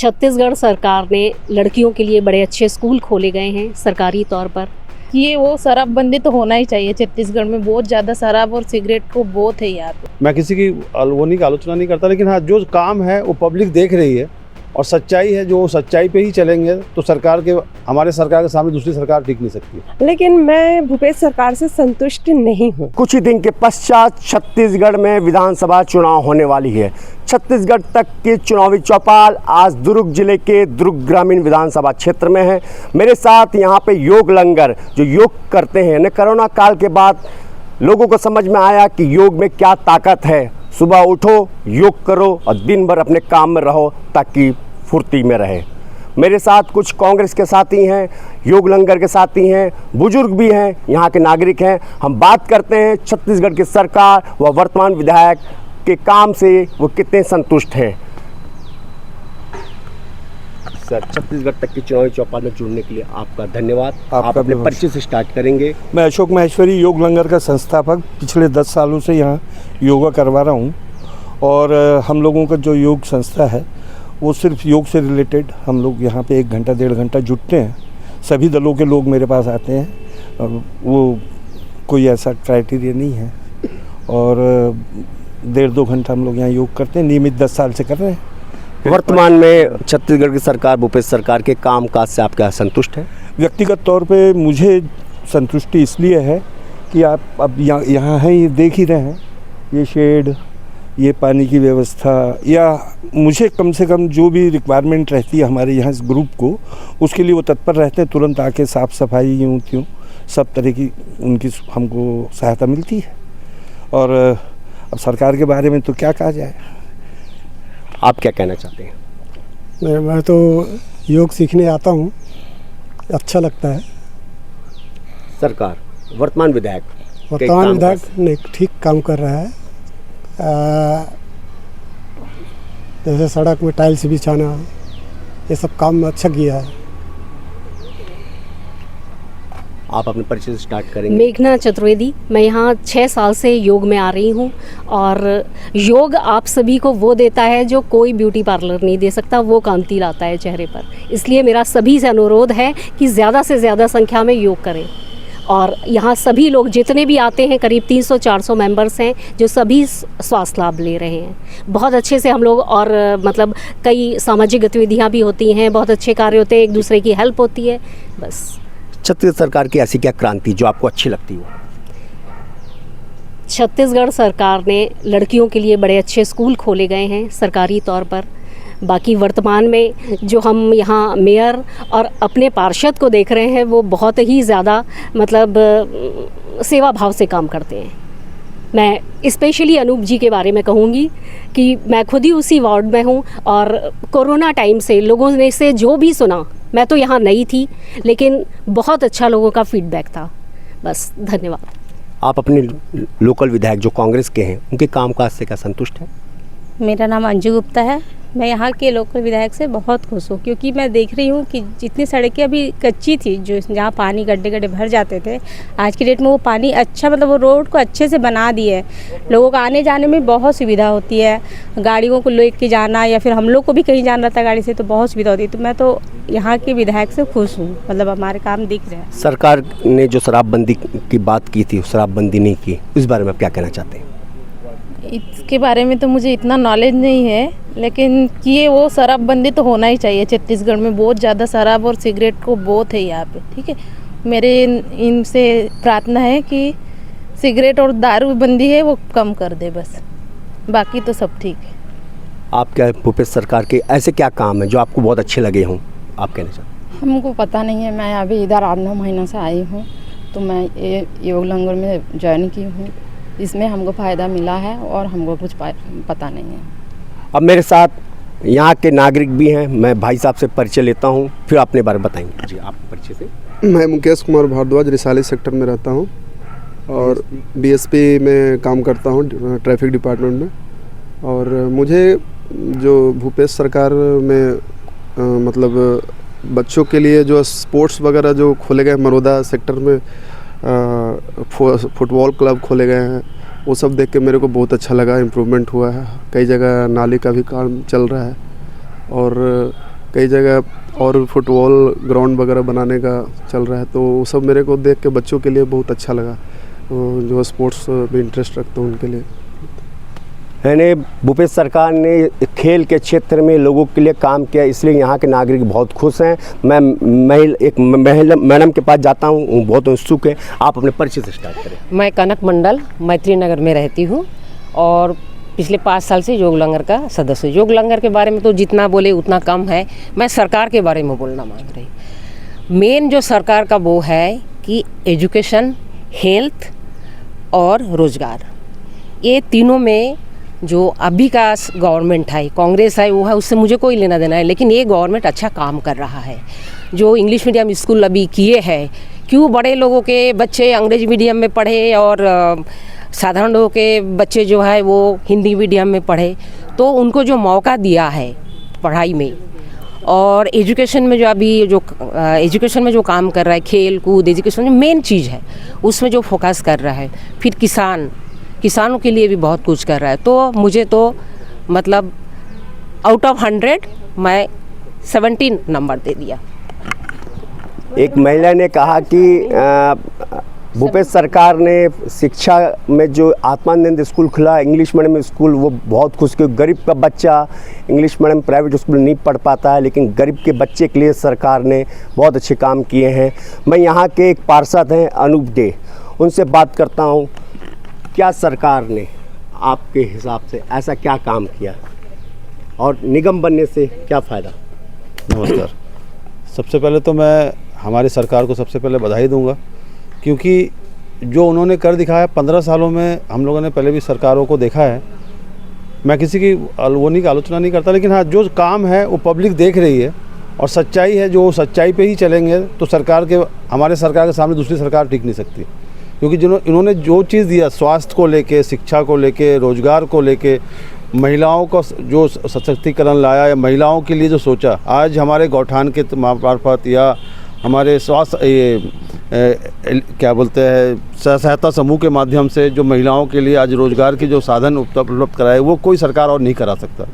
छत्तीसगढ़ सरकार ने लड़कियों के लिए बड़े अच्छे स्कूल खोले गए हैं सरकारी तौर पर। ये वो शराबबंदी तो होना ही चाहिए। छत्तीसगढ़ में बहुत ज़्यादा शराब और सिगरेट को बहुत है यहाँ पे। मैं किसी की आलोचना नहीं करता, लेकिन हाँ, जो काम है वो पब्लिक देख रही है और सच्चाई है, जो सच्चाई पे ही चलेंगे तो हमारे सरकार के सामने दूसरी सरकार टिक नहीं सकती। लेकिन मैं भूपेश सरकार से संतुष्ट नहीं हूँ। कुछ ही दिन के पश्चात छत्तीसगढ़ में विधानसभा चुनाव होने वाली है। छत्तीसगढ़ तक की चुनावी चौपाल आज दुर्ग जिले के दुर्ग ग्रामीण विधानसभा क्षेत्र में है। मेरे साथ यहाँ पे योग लंगर जो योग करते हैं, कोरोना काल के बाद लोगों को समझ में आया कि योग में क्या ताकत है। सुबह उठो, योग करो और दिन भर अपने काम में रहो ताकि फुर्ती में रहे। मेरे साथ कुछ कांग्रेस के साथी हैं, योग लंगर के साथी हैं, बुजुर्ग भी हैं, यहाँ के नागरिक हैं। हम बात करते हैं छत्तीसगढ़ की सरकार व वर्तमान विधायक के काम से वो कितने संतुष्ट हैं। सर, छत्तीसगढ़ तक की चुनावी चौपाल में जुड़ने के लिए आपका धन्यवाद। आप अपने परिचय से स्टार्ट करेंगे। मैं अशोक महेश्वरी योग लंगर का संस्थापक, पिछले 10 सालों से यहाँ योगा करवा रहा हूँ। और हम लोगों का जो योग संस्था है वो सिर्फ योग से रिलेटेड, हम लोग यहाँ पे 1 घंटा 1.5 घंटा जुटते हैं। सभी दलों के लोग मेरे पास आते हैं, वो कोई ऐसा क्राइटेरिया नहीं है। और 1.5-2 घंटा हम लोग यहाँ योग करते हैं, नियमित 10 साल से कर रहे हैं। वर्तमान में छत्तीसगढ़ की सरकार, भूपेश सरकार के कामकाज से आप क्या संतुष्ट हैं? व्यक्तिगत तौर पे मुझे संतुष्टि इसलिए है कि आप अब यहाँ हैं, ये देख ही रहे हैं, ये शेड, ये पानी की व्यवस्था, या मुझे कम से कम जो भी रिक्वायरमेंट रहती है हमारे यहाँ इस ग्रुप को, उसके लिए वो तत्पर रहते हैं। तुरंत आके साफ़ सफाई यूँ त्यों सब तरह की उनकी हमको सहायता मिलती है। और अब सरकार के बारे में तो क्या कहा जाए। आप क्या कहना चाहते हैं? मैं तो योग सीखने आता हूँ, अच्छा लगता है। सरकार, वर्तमान विधायक ने ठीक काम कर रहा है। जैसे सड़क में टाइल्स बिछाना, ये सब काम अच्छा किया है। आप अपने परिचय से स्टार्ट करेंगे। मेघना चतुर्वेदी, मैं यहाँ 6 साल से योग में आ रही हूँ। और योग आप सभी को वो देता है जो कोई ब्यूटी पार्लर नहीं दे सकता, वो कांति लाता है चेहरे पर। इसलिए मेरा सभी से अनुरोध है कि ज़्यादा से ज़्यादा संख्या में योग करें। और यहाँ सभी लोग जितने भी आते हैं, करीब 300-400 मेंबर्स हैं जो सभी स्वास्थ्य लाभ ले रहे हैं बहुत अच्छे से हम लोग। और मतलब कई सामाजिक गतिविधियाँ भी होती हैं, बहुत अच्छे कार्य होते हैं, एक दूसरे की हेल्प होती है। बस छत्तीसगढ़ सरकार की ऐसी क्या क्रांति जो आपको अच्छी लगती हो? छत्तीसगढ़ सरकार ने लड़कियों के लिए बड़े अच्छे स्कूल खोले गए हैं सरकारी तौर पर। बाकी वर्तमान में जो हम यहाँ मेयर और अपने पार्षद को देख रहे हैं, वो बहुत ही ज़्यादा मतलब सेवा भाव से काम करते हैं। मैं स्पेशली अनूप जी के बारे में कहूँगी कि मैं खुद ही उसी वार्ड में हूँ। और कोरोना टाइम से लोगों ने से जो भी सुना, मैं तो यहाँ नई थी, लेकिन बहुत अच्छा लोगों का फीडबैक था। बस, धन्यवाद। आप अपने लोकल विधायक जो कांग्रेस के हैं, उनके कामकाज से क्या संतुष्ट हैं? मेरा नाम अंजू गुप्ता है। मैं यहाँ के लोकल विधायक से बहुत खुश हूँ, क्योंकि मैं देख रही हूँ कि जितनी सड़कें अभी कच्ची थी, जो जहाँ पानी गड्ढे गड्ढे भर जाते थे, आज की डेट में वो पानी अच्छा, मतलब वो रोड को अच्छे से बना दिए है। लोगों को आने जाने में बहुत सुविधा होती है, गाड़ियों को लेके जाना या फिर हम लोग को भी कहीं जाना था गाड़ी से, तो बहुत सुविधा होती है। तो मैं तो यहाँ के विधायक से खुश हूँ, मतलब हमारे काम दिख रहे हैं। सरकार ने जो शराबबंदी की बात की थी, शराबबंदी नहीं की, इस बारे में आप क्या कहना चाहते हैं? इसके बारे में तो मुझे इतना नॉलेज नहीं है, लेकिन ये वो शराबबंदी तो होना ही चाहिए। छत्तीसगढ़ में बहुत ज़्यादा शराब और सिगरेट को बहुत है यहाँ पे, ठीक है। मेरे इनसे प्रार्थना है कि सिगरेट और दारू बंदी है वो कम कर दे, बस बाकी तो सब ठीक है। आप क्या भूपेश सरकार के ऐसे क्या काम है जो आपको बहुत अच्छे लगे हों, आप कहना चाहते हैं? हमको पता नहीं है, मैं अभी इधर 8-9 महीना से आई हूँ, तो मैं ये योग लंगर में ज्वाइन की हूँ। इसमें हमको फ़ायदा मिला है और हमको कुछ पता नहीं है। अब मेरे साथ यहाँ के नागरिक भी हैं, मैं भाई साहब से परिचय लेता हूँ, फिर अपने बारे में बताएंगे। जी, आप परिचय से। मैं मुकेश कुमार भारद्वाज, रिसाली सेक्टर में रहता हूँ और बीएसपी में काम करता हूँ, ट्रैफिक डिपार्टमेंट में। और मुझे जो भूपेश सरकार में मतलब बच्चों के लिए जो स्पोर्ट्स वगैरह जो खोले गए, मरोदा सेक्टर में फुटबॉल क्लब खोले गए हैं, वो सब देख के मेरे को बहुत अच्छा लगा। इम्प्रूवमेंट हुआ है, कई जगह नाली का भी काम चल रहा है और कई जगह और फुटबॉल ग्राउंड वगैरह बनाने का चल रहा है, तो वो सब मेरे को देख के बच्चों के लिए बहुत अच्छा लगा, तो जो स्पोर्ट्स में इंटरेस्ट रखते हैं उनके लिए। यानी भूपेश सरकार ने खेल के क्षेत्र में लोगों के लिए काम किया, इसलिए यहाँ के नागरिक बहुत खुश हैं। मैं एक महिला मैडम के पास जाता हूँ, बहुत उत्सुक है। आप अपने परिचय से स्टार्ट करें। मैं कनक मंडल मैत्री नगर में रहती हूँ और पिछले 5 साल से योग लंगर का सदस्य हूँ। योग लंगर के बारे में तो जितना बोले उतना कम है। मैं सरकार के बारे में बोलना मांग रही। मेन जो सरकार का वो है कि एजुकेशन, हेल्थ और रोज़गार, ये तीनों में जो अभी का गवर्नमेंट है, कांग्रेस है, वो है, उससे मुझे कोई लेना देना है, लेकिन ये गवर्नमेंट अच्छा काम कर रहा है। जो इंग्लिश मीडियम स्कूल अभी किए हैं, क्यों बड़े लोगों के बच्चे अंग्रेजी मीडियम में पढ़े और साधारण लोगों के बच्चे जो है वो हिंदी मीडियम में पढ़े, तो उनको जो मौका दिया है पढ़ाई में और एजुकेशन में, जो अभी जो एजुकेशन में जो काम कर रहा है, खेल कूद एजुकेशन जो मेन चीज़ है उसमें जो फोकस कर रहा है, फिर किसानों के लिए भी बहुत कुछ कर रहा है। तो मुझे तो मतलब आउट ऑफ 100 मैं 17 नंबर दे दिया। एक महिला ने कहा कि भूपेश सरकार ने शिक्षा में जो आत्मानंद स्कूल खुला, इंग्लिश मीडियम स्कूल, वो बहुत खुश, क्योंकि गरीब का बच्चा इंग्लिश मीडियम प्राइवेट स्कूल नहीं पढ़ पाता है, लेकिन गरीब के बच्चे के लिए सरकार ने बहुत अच्छे काम किए हैं। मैं यहाँ के एक पार्षद हैं अनूप डे, उनसे बात करता हूँ। क्या सरकार ने आपके हिसाब से ऐसा क्या काम किया और निगम बनने से क्या फ़ायदा? नमस्कार। सबसे पहले तो मैं हमारी सरकार को सबसे पहले बधाई दूंगा, क्योंकि जो उन्होंने कर दिखाया 15 सालों में, हम लोगों ने पहले भी सरकारों को देखा है। मैं किसी की की आलोचना नहीं करता, लेकिन हाँ, जो काम है वो पब्लिक देख रही है और सच्चाई है, जो सच्चाई पे ही चलेंगे तो हमारे सरकार के सामने दूसरी सरकार टिक नहीं सकती। क्योंकि इन्होंने जो चीज़ दिया, स्वास्थ्य को लेके, शिक्षा को लेके, रोजगार को लेके, महिलाओं का जो सशक्तिकरण लाया या महिलाओं के लिए जो सोचा, आज हमारे गौठान के मार्फत या हमारे स्वास्थ्य क्या बोलते हैं सहायता समूह के माध्यम से जो महिलाओं के लिए आज रोजगार के जो साधन उपलब्ध कराए, वो कोई सरकार और नहीं करा सकता।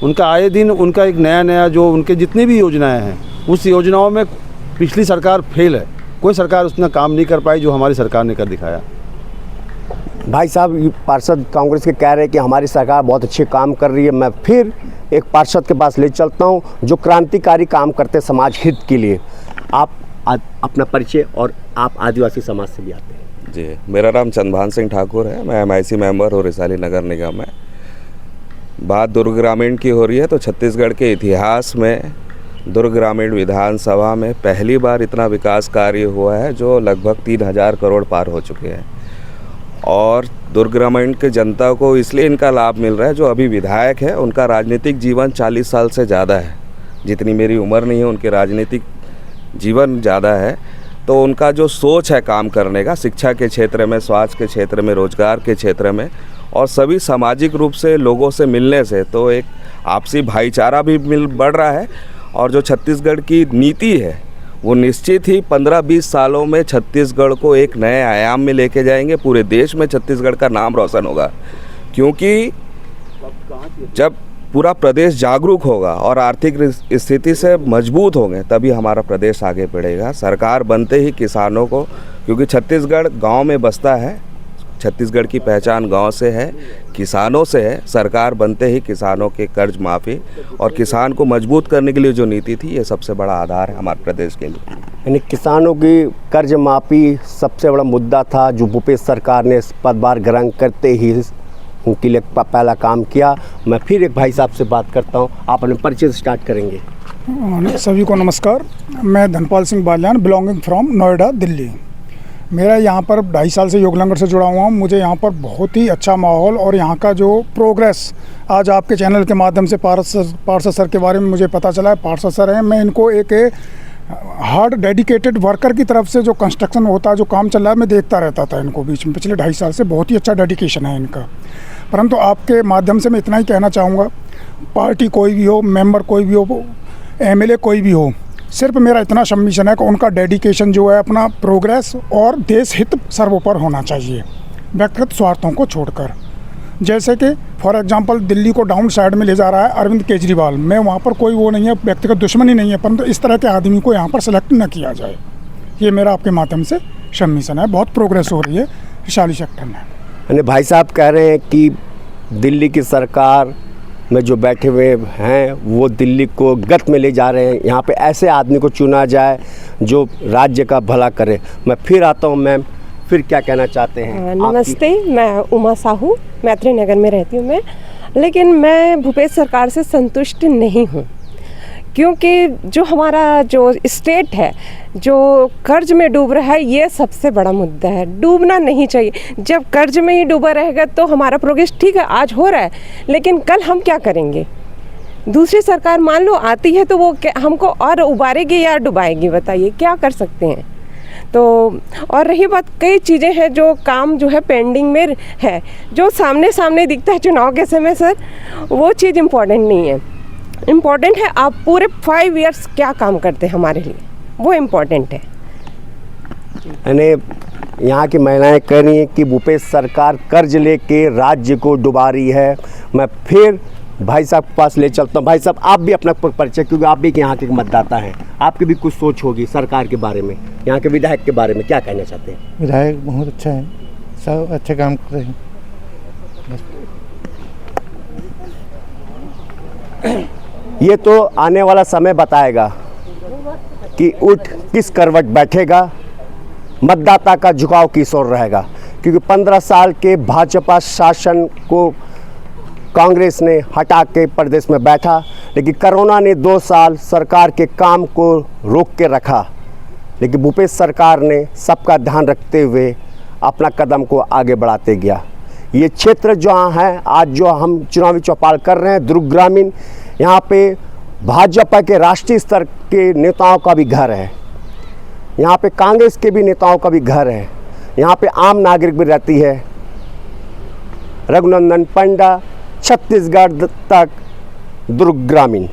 उनका आए दिन उनका एक नया जो उनके जितनी भी योजनाएं हैं, उस योजनाओं में पिछली सरकार फेल है। कोई सरकार उसने काम नहीं कर पाई जो हमारी सरकार ने कर दिखाया। भाई साहब, पार्षद कांग्रेस के कह रहे हैं कि हमारी सरकार बहुत अच्छे काम कर रही है। मैं फिर एक पार्षद के पास ले चलता हूं जो क्रांतिकारी काम करते समाज हित के लिए। आप अपना परिचय, और आप आदिवासी समाज से भी आते हैं। जी, मेरा नाम चंद्रभान सिंह ठाकुर है। मैं MIC मेंबर हूँ रिसाली नगर निगम में। बात दुर्ग ग्रामीण की हो रही है तो छत्तीसगढ़ के इतिहास में दुर्ग ग्रामीण विधानसभा में पहली बार इतना विकास कार्य हुआ है जो लगभग 3000 करोड़ पार हो चुके हैं। और दुर्ग ग्रामीण के जनता को इसलिए इनका लाभ मिल रहा है, जो अभी विधायक है उनका राजनीतिक जीवन 40 साल से ज़्यादा है। जितनी मेरी उम्र नहीं है, उनके राजनीतिक जीवन ज़्यादा है। तो उनका जो सोच है काम करने का, शिक्षा के क्षेत्र में, स्वास्थ्य के क्षेत्र में, रोजगार के क्षेत्र में, और सभी सामाजिक रूप से लोगों से मिलने से, तो एक आपसी भाईचारा भी बढ़ रहा है। और जो छत्तीसगढ़ की नीति है वो निश्चित ही 15-20 सालों में छत्तीसगढ़ को एक नए आयाम में लेके जाएंगे। पूरे देश में छत्तीसगढ़ का नाम रोशन होगा, क्योंकि जब पूरा प्रदेश जागरूक होगा और आर्थिक स्थिति से मजबूत होंगे तभी हमारा प्रदेश आगे बढ़ेगा। सरकार बनते ही किसानों को, क्योंकि छत्तीसगढ़ गांव में बसता है, छत्तीसगढ़ की पहचान गांव से है, किसानों से है। सरकार बनते ही किसानों के कर्ज माफ़ी और किसान को मजबूत करने के लिए जो नीति थी, ये सबसे बड़ा आधार है हमारे प्रदेश के लिए। यानी किसानों की कर्ज माफ़ी सबसे बड़ा मुद्दा था, जो भूपेश सरकार ने पदभार ग्रहण करते ही उनके लिए पहला काम किया। मैं फिर एक भाई साहब से बात करता हूँ। आप अपने परिचय से स्टार्ट करेंगे। सभी को नमस्कार। मैं धनपाल सिंह बालियान, बिलोंगिंग फ्रॉम नोएडा, दिल्ली। मेरा यहाँ पर 2.5 साल से योग लंगर से जुड़ा हुआ हूँ। मुझे यहाँ पर बहुत ही अच्छा माहौल और यहाँ का जो प्रोग्रेस, आज आपके चैनल के माध्यम से पार्षद सर के बारे में मुझे पता चला है। पार्षद सर हैं, मैं इनको एक हार्ड डेडिकेटेड वर्कर की तरफ से जो कंस्ट्रक्शन होता है, जो काम चल रहा है, मैं देखता रहता था इनको बीच में पिछले 2.5 साल से। बहुत ही अच्छा डेडिकेशन है इनका। परंतु आपके माध्यम से मैं इतना ही कहना चाहूँगा, पार्टी कोई भी हो, मेंबर कोई भी हो, MLA कोई भी हो, सिर्फ मेरा इतना सबमिशन है कि उनका डेडिकेशन जो है अपना प्रोग्रेस और देश हित सर्वोपर होना चाहिए, व्यक्तिगत स्वार्थों को छोड़कर। जैसे कि फॉर एग्जांपल दिल्ली को डाउन साइड में ले जा रहा है अरविंद केजरीवाल, मैं वहाँ पर कोई वो नहीं है, व्यक्तिगत दुश्मनी नहीं है, परंतु इस तरह के आदमी को यहाँ पर सेलेक्ट न किया जाए। ये मेरा आपके माध्यम से सबमिशन है। बहुत प्रोग्रेस हो रही है वैशाली सेक्टर में। यानी भाई साहब कह रहे हैं कि दिल्ली की सरकार में जो बैठे हुए हैं वो दिल्ली को गत में ले जा रहे हैं, यहाँ पे ऐसे आदमी को चुना जाए जो राज्य का भला करे। मैं फिर आता हूँ मैम, फिर क्या कहना चाहते हैं? नमस्ते, मैं उमा साहू, मैत्री नगर में रहती हूँ मैं। लेकिन मैं भूपेश सरकार से संतुष्ट नहीं हूँ, क्योंकि जो हमारा जो स्टेट है जो कर्ज में डूब रहा है, ये सबसे बड़ा मुद्दा है। डूबना नहीं चाहिए। जब कर्ज में ही डूबा रहेगा तो हमारा प्रोग्रेस ठीक है आज हो रहा है, लेकिन कल हम क्या करेंगे? दूसरी सरकार मान लो आती है तो वो हमको और उबारेगी या डुबाएगी, बताइए क्या कर सकते हैं? तो और रही बात, कई चीज़ें हैं जो काम जो है पेंडिंग में है, जो सामने सामने दिखता है चुनाव के समय सर, वो चीज़ इम्पोर्टेंट नहीं है। इम्पॉर्टेंट है आप पूरे 5 इयर्स क्या काम करते हैं हमारे लिए, वो इम्पॉर्टेंट है। यानी यहाँ की महिलाएं कह रही हैं कि भूपेश सरकार कर्ज लेके राज्य को डुबा रही है। मैं फिर भाई साहब के पास ले चलता हूँ। भाई साहब, आप भी अपना परिचय, क्योंकि आप भी यहाँ के मतदाता हैं, आपकी भी कुछ सोच होगी सरकार के बारे में, यहाँ के विधायक के बारे में क्या कहना चाहते हैं? विधायक बहुत अच्छा है, सब अच्छे काम कर रहे हैं। ये तो आने वाला समय बताएगा कि उठ किस करवट बैठेगा, मतदाता का झुकाव किस ओर रहेगा। क्योंकि 15 साल के भाजपा शासन को कांग्रेस ने हटा के प्रदेश में बैठा, लेकिन कोरोना ने 2 साल सरकार के काम को रोक के रखा। लेकिन भूपेश सरकार ने सबका ध्यान रखते हुए अपना कदम को आगे बढ़ाते गया। ये क्षेत्र जहाँ है, आज जो हम चुनावी चौपाल कर रहे हैं दुर्ग ग्रामीण, यहाँ पे भाजपा के राष्ट्रीय स्तर के नेताओं का भी घर है, यहाँ पे कांग्रेस के भी नेताओं का भी घर है, यहाँ पे आम नागरिक भी रहती है। रघुनंदन पंडा, छत्तीसगढ़ तक, दुर्ग ग्रामीण।